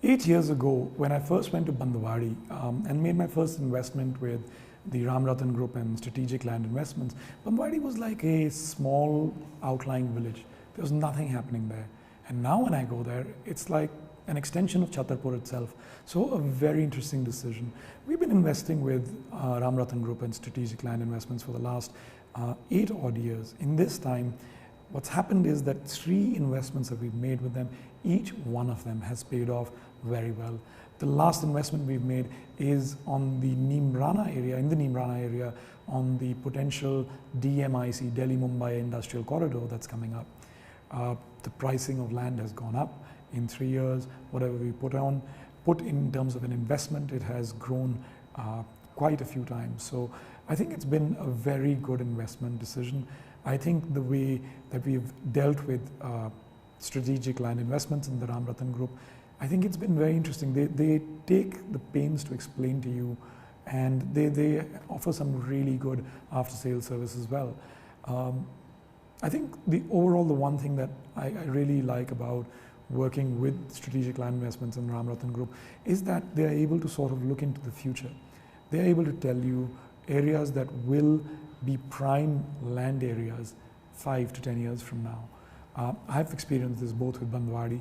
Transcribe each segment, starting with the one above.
8 years ago, when I first went to Bandwadi and made my first investment with the Rattan Group and Strategic Land Investments, Bandwadi was like a small outlying village. There was nothing happening there. And now when I go there, it's like an extension of Chhatarpur itself. So a very interesting decision. We've been investing with Rattan Group and Strategic Land Investments for the last 8 odd years. In this time, what's happened is that 3 investments that we've made with them, each one of them has paid off very well. The last investment we've made is on the Neemrana area, on the potential DMIC, Delhi-Mumbai Industrial Corridor that's coming up. The pricing of land has gone up in 3 years. Whatever we put in terms of an investment, it has grown quite a few times. So I think it's been a very good investment decision. I think the way that we've dealt with strategic land investments in the Rattan Group, I think it's been very interesting. They take the pains to explain to you, and they offer some really good after-sales service as well. I think the one thing that I really like about working with strategic land investments in Rattan Group is that they're able to sort of look into the future. They're able to tell you areas that will be prime land areas 5 to 10 years from now. I've experienced this both with Bandwadi,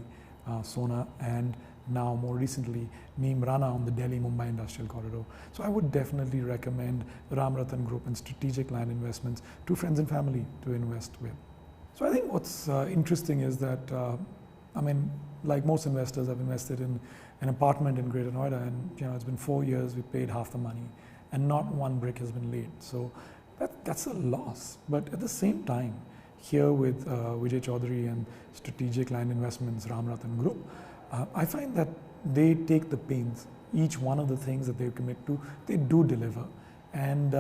Sona, and now more recently Neemrana on the Delhi-Mumbai Industrial Corridor. So I would definitely recommend the Rattan Group and Strategic Land Investments to friends and family to invest with. So I think what's interesting is that, like most investors, I've invested in an apartment in Greater Noida, and it's been 4 years, we paid half the money, and not one brick has been laid. So that's a loss. But at the same time, here with Vijay Chaudhary and Strategic Land Investments, Rattan Group, I find that they take the pains. Each one of the things that they commit to, they do deliver. And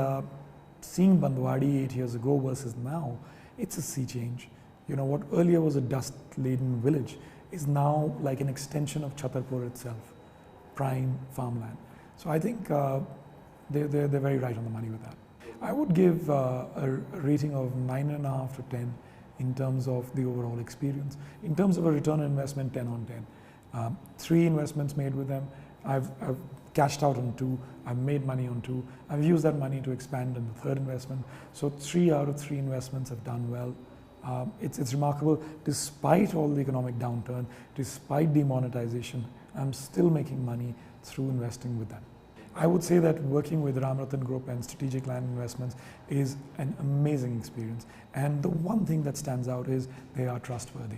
seeing Bandwadi 8 years ago versus now, it's a sea change. What earlier was a dust-laden village is now like an extension of Chhatarpur itself, prime farmland. So I think they're very right on the money with that. I would give a rating of 9.5 to 10 in terms of the overall experience. In terms of a return on investment, 10 on 10. 3 investments made with them. I've cashed out on 2. I've made money on 2. I've used that money to expand in the 3rd investment. So 3 out of 3 investments have done well. It's remarkable. Despite all the economic downturn, despite demonetization, I'm still making money through investing with them. I would say that working with Rattan Group and Strategic Land Investments is an amazing experience. And the one thing that stands out is they are trustworthy.